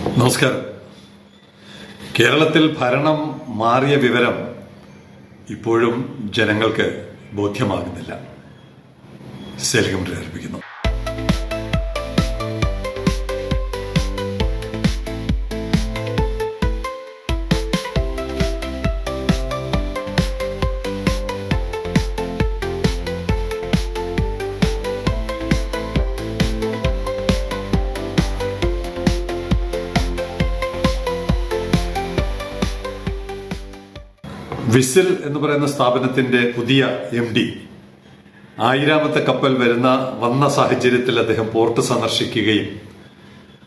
നമസ്കാരം. കേരളത്തിൽ ഭരണം മാറിയ വിവരം ഇപ്പോഴും ജനങ്ങൾക്ക് ബോധ്യമാകുന്നില്ല. സെലികമറി ആരംഭിക്കുന്നു. വിസിൽ എന്ന് പറയുന്ന സ്ഥാപനത്തിന്റെ പുതിയ MD 1000ാമത്തെ കപ്പൽ വന്ന സാഹചര്യത്തിൽ അദ്ദേഹം പോർട്ട് സന്ദർശിക്കുകയും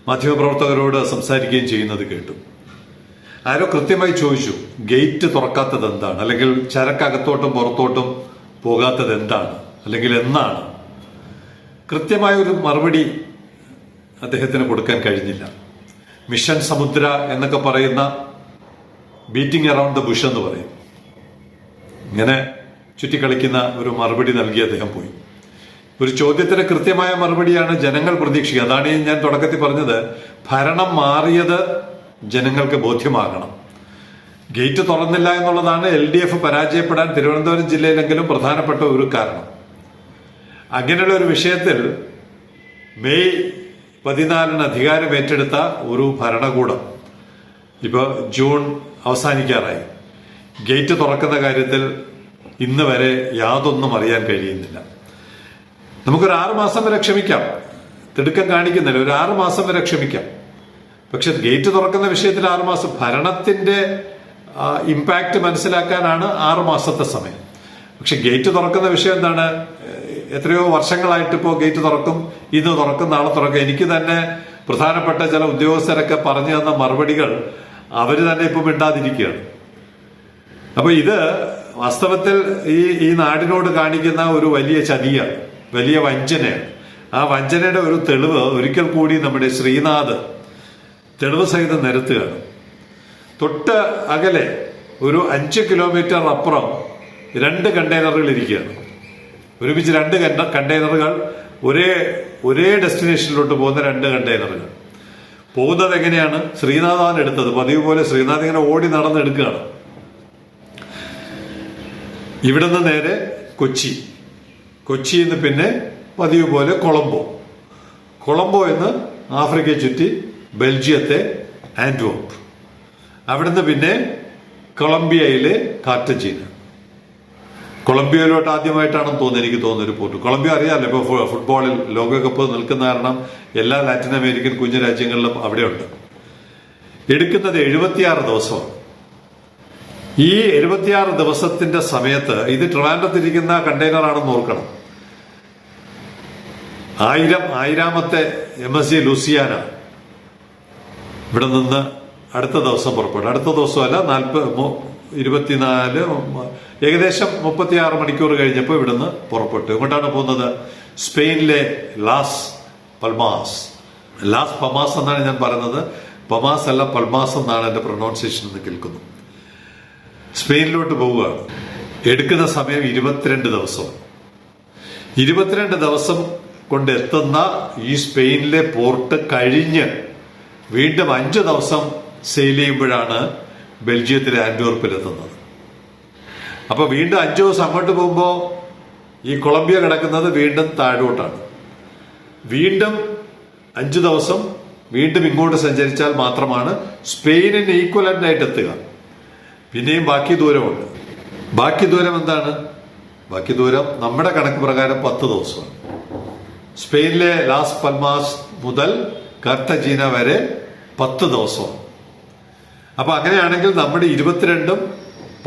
മാധ്യമപ്രവർത്തകരോട് സംസാരിക്കുകയും ചെയ്യുന്നത് കേട്ടു. ആരോ കൃത്യമായി ചോദിച്ചു, ഗേറ്റ് തുറക്കാത്തത് എന്താണ്, അല്ലെങ്കിൽ ചരക്കകത്തോട്ടും പുറത്തോട്ടും പോകാത്തത് എന്താണ്, അല്ലെങ്കിൽ എന്നാണ്? കൃത്യമായ ഒരു മറുപടി അദ്ദേഹത്തിന് കൊടുക്കാൻ കഴിഞ്ഞില്ല. മിഷൻ സമുദ്ര എന്നൊക്കെ പറയുന്ന ബീറ്റിംഗ് അറൌണ്ട് ദ ബുഷ് എന്ന് പറയും. ഇങ്ങനെ ചുറ്റിക്കളിക്കുന്ന ഒരു മറുപടി നൽകി അദ്ദേഹം പോയി. ഒരു ചോദ്യത്തിന് കൃത്യമായ മറുപടിയാണ് ജനങ്ങൾ പ്രതീക്ഷിക്കുക. അതാണ് ഞാൻ തുടക്കത്തിൽ പറഞ്ഞത്, ഭരണം മാറിയത് ജനങ്ങൾക്ക് ബോധ്യമാകണം. ഗേറ്റ് തുറന്നില്ല എന്നുള്ളതാണ് LDF പരാജയപ്പെടാൻ തിരുവനന്തപുരം ജില്ലയിലെങ്കിലും പ്രധാനപ്പെട്ട ഒരു കാരണം. അങ്ങനെയുള്ള ഒരു വിഷയത്തിൽ മെയ് 14 അധികാരം ഏറ്റെടുത്ത ഒരു ഭരണകൂടം ഇപ്പോൾ ജൂൺ അവസാനിക്കാറായി. ഗേറ്റ് തുറക്കുന്ന കാര്യത്തിൽ ഇന്ന് വരെ യാതൊന്നും അറിയാൻ കഴിയുന്നില്ല. നമുക്കൊരു 6 മാസം വരെ ക്ഷമിക്കാം, തിടുക്കം കാണിക്കുന്നില്ല, ഒരു 6 മാസം വരെ ക്ഷമിക്കാം. പക്ഷെ ഗേറ്റ് തുറക്കുന്ന വിഷയത്തിൽ 6 മാസം, ഭരണത്തിന്റെ ഇമ്പാക്ട് മനസ്സിലാക്കാനാണ് 6 മാസത്തെ സമയം. പക്ഷെ ഗേറ്റ് തുറക്കുന്ന വിഷയം എന്താണ്? എത്രയോ വർഷങ്ങളായിട്ട് ഇപ്പോൾ ഗേറ്റ് തുറക്കും, ഇന്ന് തുറക്കും, നാളെ തുറക്കും. എനിക്ക് തന്നെ പ്രധാനപ്പെട്ട ചില ഉദ്യോഗസ്ഥരൊക്കെ പറഞ്ഞു തന്ന മറുപടികൾ അവര് തന്നെ ഇപ്പൊ മിണ്ടാതിരിക്കുകയാണ്. അപ്പൊ ഇത് വാസ്തവത്തിൽ ഈ നാടിനോട് കാണിക്കുന്ന ഒരു വലിയ ചതിയാണ്, വലിയ വഞ്ചനയാണ്. ആ വഞ്ചനയുടെ ഒരു തെളിവ് ഒരിക്കൽ കൂടി നമ്മുടെ ശ്രീനാഥ് തെളിവ് സഹിതം നിരത്തുകയാണ്. തൊട്ട് അകലെ ഒരു 5 കിലോമീറ്റർ അപ്പുറം 2 കണ്ടെയ്നറുകൾ ഇരിക്കുകയാണ്. ഒരുമിച്ച് 2 കണ്ടെയ്നറുകൾ ഒരേ ഡെസ്റ്റിനേഷനിലോട്ട് പോകുന്ന 2 കണ്ടെയ്നറുകൾ. പോകുന്നത് എങ്ങനെയാണ്? ശ്രീനാഥാണ് എടുത്തത്. പതിവ് പോലെ ശ്രീനാഥ് ഇങ്ങനെ ഓടി നടന്നെടുക്കുകയാണ്. ഇവിടുന്ന് നേരെ കൊച്ചിയിൽ നിന്ന് പിന്നെ പതിവ് പോലെ കൊളംബോ എന്ന് ആഫ്രിക്കയെ ചുറ്റി ബെൽജിയത്തെ ആന്റ്വർക്ക്, അവിടുന്ന് പിന്നെ കൊളംബിയയിലെ കാർട്ടജീന. കൊളംബിയയിലോട്ട് ആദ്യമായിട്ടാണെന്ന് തോന്നുന്നു, എനിക്ക് തോന്നുന്ന ഒരു പോർട്ട്. കൊളംബിയ അറിയാമല്ലോ, ഇപ്പോൾ ഫുട്ബോളിൽ ലോകകപ്പ് നിൽക്കുന്ന കാരണം എല്ലാ ലാറ്റിൻ അമേരിക്കൻ കുഞ്ഞു രാജ്യങ്ങളിലും അവിടെയുണ്ട്. എടുക്കുന്നത് 76 ദിവസമാണ്. ഈ 76 ദിവസത്തിന്റെ സമയത്ത് ഇത് ട്രിവാൻഡ്രത്തിരിക്കുന്ന കണ്ടെയ്നറാണെന്ന് ഓർക്കണം. 1000ാമത്തെ MSC ലൂസിയാന ഇവിടെ നിന്ന് അടുത്ത ദിവസം പുറപ്പെടും. അടുത്ത ദിവസമല്ല, 24 ഏകദേശം 36 മണിക്കൂർ കഴിഞ്ഞപ്പോൾ ഇവിടുന്ന് പുറപ്പെട്ടു. എങ്ങോട്ടാണ് പോകുന്നത്? സ്പെയിനിലെ ലാസ് പമാസ് എന്നാണ് ഞാൻ പറയുന്നത്. പമാസ് അല്ല, പൽമാസ് എന്നാണ് എന്റെ പ്രൊനൗൺസിയേഷൻ എന്ന് കേൾക്കുന്നു. സ്പെയിനിലോട്ട് പോവുകയാണ്. എടുക്കുന്ന സമയം 22 ദിവസം. 22 ദിവസം കൊണ്ട് എത്തുന്ന ഈ സ്പെയിനിലെ പോർട്ട് കഴിഞ്ഞ് വീണ്ടും 5 ദിവസം സെയിൽ ചെയ്യുമ്പോഴാണ് ബെൽജിയത്തിലെ ആന്റ്വർപ്പിൽ എത്തുന്നത്. അപ്പൊ വീണ്ടും 5 ദിവസം അങ്ങോട്ട് പോകുമ്പോൾ ഈ കൊളംബിയ കിടക്കുന്നത് വീണ്ടും താഴോട്ടാണ്. വീണ്ടും 5 ദിവസം വീണ്ടും ഇങ്ങോട്ട് സഞ്ചരിച്ചാൽ മാത്രമാണ് സ്പെയിനിന് ഈക്വലന്റ് ആയിട്ട് എത്തുക. പിന്നെയും ബാക്കി ദൂരമുണ്ട്. ബാക്കി ദൂരം എന്താണ്? ബാക്കി ദൂരം നമ്മുടെ കണക്ക് പ്രകാരം 10 ദിവസമാണ്. സ്പെയിനിലെ ലാസ് പൽമാസ് മുതൽ കാർട്ടജീന വരെ 10 ദിവസമാണ്. അപ്പൊ അങ്ങനെയാണെങ്കിൽ നമ്മുടെ 22ഉം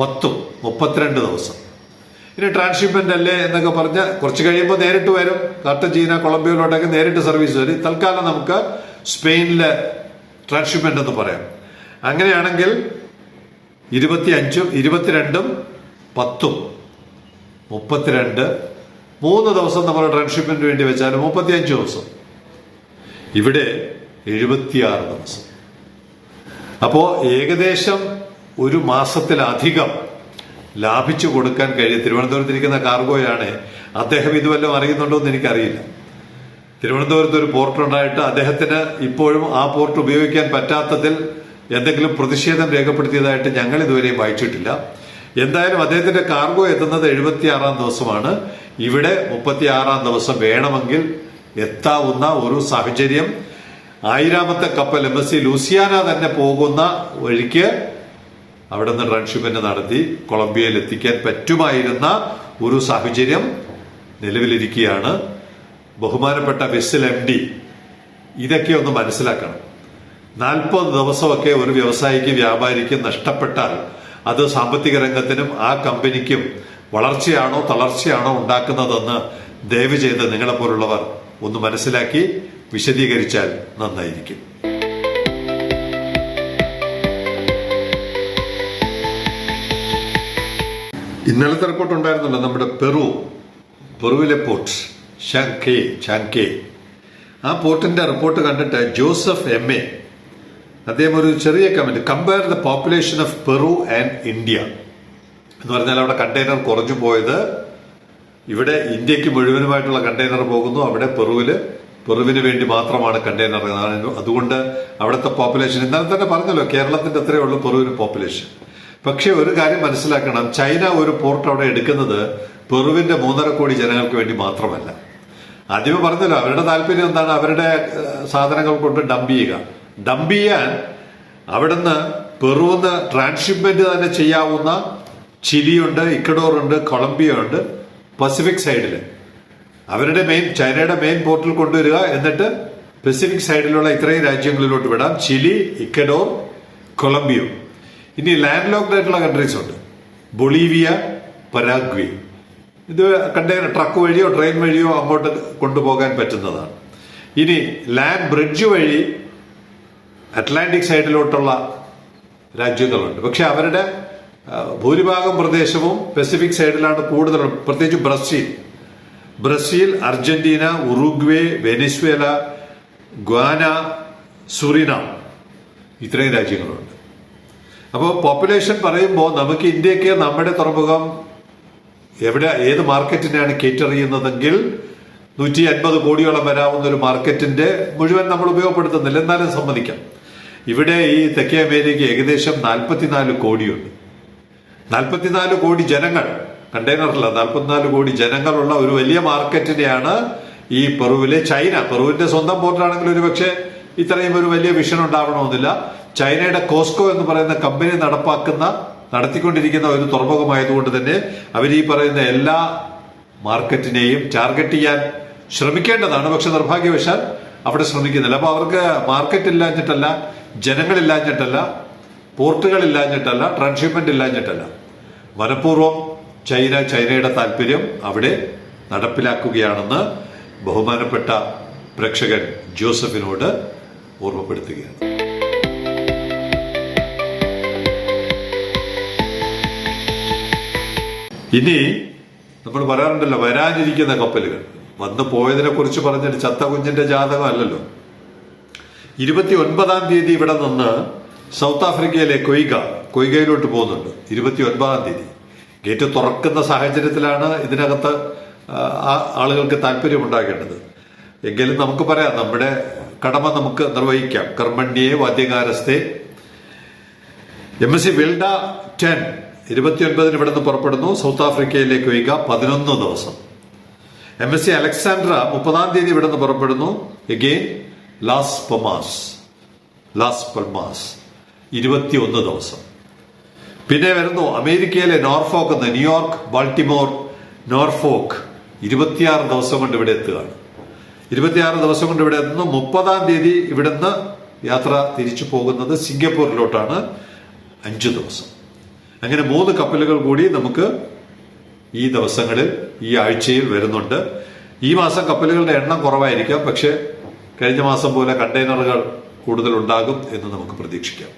10ഉം 32 ദിവസം. ഇനി ട്രാൻസ്ഷിപ്മെന്റ് അല്ലേ എന്നൊക്കെ പറഞ്ഞ് കുറച്ച് കഴിയുമ്പോൾ നേരിട്ട് വരും. കാർട്ടജീന കൊളംബിയയിലോട്ടൊക്കെ നേരിട്ട് സർവീസ് വരും. തൽക്കാലം നമുക്ക് സ്പെയിനിലെ ട്രാൻസ്ഷിപ്മെന്റ് എന്ന് പറയാം. അങ്ങനെയാണെങ്കിൽ 25ഉം 22ഉം 10ഉം 32, 3 ദിവസം നമ്മൾ ട്രാൻസ്ഷിപ്മെന്റിന് വേണ്ടി വെച്ചാൽ 35 ദിവസം. ഇവിടെ 76 ദിവസം. അപ്പോ ഏകദേശം ഒരു മാസത്തിലധികം ലാഭിച്ചു കൊടുക്കാൻ കഴിയും. തിരുവനന്തപുരത്തിരിക്കുന്ന കാർഗോയാണ്. അദ്ദേഹം ഇതുവല്ലതും അറിയുന്നുണ്ടോ എന്ന് എനിക്കറിയില്ല. തിരുവനന്തപുരത്ത് ഒരു പോർട്ട് ഉണ്ടായിട്ട് അദ്ദേഹത്തിന് ഇപ്പോഴും ആ പോർട്ട് ഉപയോഗിക്കാൻ പറ്റാത്തതിൽ എന്തെങ്കിലും പ്രതിഷേധം രേഖപ്പെടുത്തിയതായിട്ട് ഞങ്ങൾ ഇതുവരെയും വായിച്ചിട്ടില്ല. എന്തായാലും അദ്ദേഹത്തിന്റെ കാർഗോ എത്തുന്നത് 76-ാം ദിവസമാണ്. ഇവിടെ 36-ാം ദിവസം വേണമെങ്കിൽ എത്താവുന്ന ഒരു സാഹചര്യം 1000-ാമത്തെ കപ്പൽ MSC ലൂസിയാന തന്നെ പോകുന്ന വഴിക്ക് അവിടെ നിന്ന് ട്രാൻസ്ഷിപ്മെന്റ് നടത്തി കൊളംബിയയിൽ എത്തിക്കാൻ പറ്റുമായിരുന്ന ഒരു സാഹചര്യം നിലവിലിരിക്കുകയാണ്. ബഹുമാനപ്പെട്ട വെസൽ MD ഇതൊക്കെ ഒന്ന് മനസ്സിലാക്കണം. 40 ദിവസമൊക്കെ ഒരു വ്യവസായിക്ക് വ്യാപാരിക്ക് നഷ്ടപ്പെട്ടാൽ അത് സാമ്പത്തിക രംഗത്തിനും ആ കമ്പനിക്കും വളർച്ചയാണോ തളർച്ചയാണോ ഉണ്ടാക്കുന്നതെന്ന് ദയവ് ചെയ്ത് നിങ്ങളെപ്പോലുള്ളവർ ഒന്ന് മനസ്സിലാക്കി വിശദീകരിച്ചാൽ നന്നായിരിക്കും. ഇന്നലത്തെ റിപ്പോർട്ട് ഉണ്ടായിരുന്നല്ലോ, നമ്മുടെ പെറുവിലെ പോർട്ട് ചാങ്കേ. ആ പോർട്ടിന്റെ റിപ്പോർട്ട് കണ്ടിട്ട് ജോസഫ് MA അദ്ദേഹം ഒരു ചെറിയ comment, compare the population of Peru and India എന്ന് പറഞ്ഞാൽ അവിടെ കണ്ടെയ്നർ കുറഞ്ഞു പോയത്, ഇവിടെ ഇന്ത്യക്ക് മുഴുവനുമായിട്ടുള്ള കണ്ടെയ്നർ പോകുന്നു, അവിടെ പെറുവിന് വേണ്ടി മാത്രമാണ് കണ്ടെയ്നർ. അതുകൊണ്ട് അവിടുത്തെ പോപ്പുലേഷൻ ഇന്നലെ തന്നെ പറഞ്ഞല്ലോ, കേരളത്തിന്റെ അത്രയേ ഉള്ളൂ പെറുവിന് പോപ്പുലേഷൻ. പക്ഷെ ഒരു കാര്യം മനസ്സിലാക്കണം, ചൈന ഒരു പോർട്ട് അവിടെ എടുക്കുന്നത് പെറുവിന്റെ 3.5 കോടി ജനങ്ങൾക്ക് വേണ്ടി മാത്രമല്ല. ആദ്യമേ പറഞ്ഞല്ലോ, അവരുടെ താല്പര്യം എന്താണ്, അവരുടെ സാധനങ്ങൾ കൊണ്ട് ഡംപ് ചെയ്യാൻ അവിടുന്ന് പെറുവിന്ന് ട്രാൻസ്ഷിപ്മെന്റ് തന്നെ ചെയ്യാവുന്ന ചിലിയുണ്ട്, ഇക്വഡോറുണ്ട്, കൊളംബിയ ഉണ്ട്. പസഫിക് സൈഡിൽ ചൈനയുടെ മെയിൻ പോർട്ടിൽ കൊണ്ടുവരിക, എന്നിട്ട് പസഫിക് സൈഡിലുള്ള ഇത്രയും രാജ്യങ്ങളിലോട്ട് വിടാം, ചിലി, ഇക്വഡോർ, കൊളംബിയ. ഇനി ലാൻഡ് ലോക്ക്ഡ് ആയിട്ടുള്ള കൺട്രീസ് ഉണ്ട്, ബൊളീവിയ, പരാഗ്വേ. ഇത് കണ്ടെയ്നർ ട്രക്ക് വഴിയോ ട്രെയിൻ വഴിയോ അങ്ങോട്ട് കൊണ്ടുപോകാൻ പറ്റുന്നതാണ്. ഇനി ലാൻഡ് ബ്രിഡ്ജ് വഴി അറ്റ്ലാന്റിക് സൈഡിലോട്ടുള്ള രാജ്യങ്ങളുണ്ട്. പക്ഷെ അവരുടെ ഭൂരിഭാഗം പ്രദേശവും പസഫിക് സൈഡിലാണ് കൂടുതലും, പ്രത്യേകിച്ച് Brazil, Argentina, Uruguay, Venezuela, Guyana, Suriname, ഇത്രയും രാജ്യങ്ങളുണ്ട്. അപ്പോൾ പോപ്പുലേഷൻ പറയുമ്പോൾ നമുക്ക് ഇന്ത്യക്ക് നമ്മുടെ തുറമുഖം ഏത് മാർക്കറ്റിനെയാണ് കേറ്റർ ചെയ്യുന്നതെങ്കിൽ 150 കോടിയോളം വരാവുന്ന ഒരു മാർക്കറ്റിന്റെ മുഴുവൻ നമ്മൾ ഉപയോഗപ്പെടുത്തുന്നില്ല. എന്നാലും സമ്മതിക്കാം, ഇവിടെ ഈ തെക്കേ അമേരിക്ക ഏകദേശം 44 കോടിയുണ്ട്. 44 കോടി ജനങ്ങൾ, കണ്ടെയ്നറില്ല, 44 കോടി ജനങ്ങളുള്ള ഒരു വലിയ മാർക്കറ്റിനെയാണ് ഈ പെറുവിന്റെ സ്വന്തം പോർട്ടാണെങ്കിൽ ഒരു പക്ഷേ ഇത്രയും ഒരു വലിയ വിഷൻ ഉണ്ടാവണമെന്നില്ല. ചൈനയുടെ കോസ്കോ എന്ന് പറയുന്ന കമ്പനി നടത്തിക്കൊണ്ടിരിക്കുന്ന ഒരു തുറമുഖമായതുകൊണ്ട് തന്നെ അവർ ഈ പറയുന്ന എല്ലാ മാർക്കറ്റിനെയും ടാർഗറ്റ് ചെയ്യാൻ ശ്രമിക്കേണ്ടതാണ്. പക്ഷെ നിർഭാഗ്യവശാൽ അവിടെ ശ്രമിക്കുന്നില്ല. അപ്പൊ അവർക്ക് മാർക്കറ്റ് ഇല്ലാഞ്ഞിട്ടല്ല, ജനങ്ങളില്ലാഞ്ഞിട്ടല്ല, പോർട്ടുകളില്ലാഞ്ഞിട്ടല്ല, ട്രാൻസ്ഷിപ്മെന്റ് ഇല്ലാഞ്ഞിട്ടല്ല, മനഃപൂർവ്വം ചൈനയുടെ താല്പര്യം അവിടെ നടപ്പിലാക്കുകയാണെന്ന് ബഹുമാനപ്പെട്ട പ്രേക്ഷകൻ ജോസഫിനോട് ഓർമ്മപ്പെടുത്തുകയാണ്. ഇനി നമ്മൾ പറയാറുണ്ടല്ലോ, വരാനിരിക്കുന്ന കപ്പലുകൾ. വന്നു പോയതിനെ കുറിച്ച് പറഞ്ഞിട്ട് ചത്ത കുഞ്ഞിന്റെ ജാതകം അല്ലല്ലോ. 29-ാം തീയതി ഇവിടെ നിന്ന് സൗത്ത് ആഫ്രിക്കയിലെ കൊയ്ഗയിലോട്ട് പോകുന്നുണ്ട്. 29-ാം തീയതി ഗേറ്റ് തുറക്കുന്ന സാഹചര്യത്തിലാണ് ഇതിനകത്ത് ആളുകൾക്ക് താല്പര്യമുണ്ടാകേണ്ടത്. എങ്കിലും നമുക്ക് പറയാം, നമ്മുടെ കടമ നമുക്ക് നിർവഹിക്കാം. കർമ്മണ്യെ വാദ്യകാരസ്ഥെ. MSC വിൽഡ 10 29-ന് ഇവിടെ നിന്ന് പുറപ്പെടുന്നു. സൗത്ത് ആഫ്രിക്കയിലേക്ക് കൊയ്ഗ 11 ദിവസം. MSC അലക്സാൻഡ്ര 30-ാം തീയതി ഇവിടെ നിന്ന് പുറപ്പെടുന്നു. എഗെയിൻ ലാസ് പൽമാസ് 21 ദിവസം. പിന്നെ വരുന്നു അമേരിക്കയിലെ നോർഫോക്ക്, ന്യൂയോർക്ക്, ബാൾട്ടിമോർ, നോർഫോക്ക് 26 ദിവസം കൊണ്ട് ഇവിടെ എത്തുകയാണ്. 26 ദിവസം കൊണ്ട് ഇവിടെ എത്തുന്നു. 30-ാം തീയതി ഇവിടുന്ന് യാത്ര തിരിച്ചു പോകുന്നത് സിംഗപ്പൂരിലോട്ടാണ്, 5 ദിവസം. അങ്ങനെ 3 കപ്പലുകൾ കൂടി നമുക്ക് ഈ ദിവസങ്ങളിൽ, ഈ ആഴ്ചയിൽ വരുന്നുണ്ട്. ഈ മാസം കപ്പലുകളുടെ എണ്ണം കുറവായിരിക്കാം, പക്ഷെ കഴിഞ്ഞ മാസം പോലെ കണ്ടെയ്നറുകൾ കൂടുതൽ ഉണ്ടാകും എന്ന് നമുക്ക് പ്രതീക്ഷിക്കാം.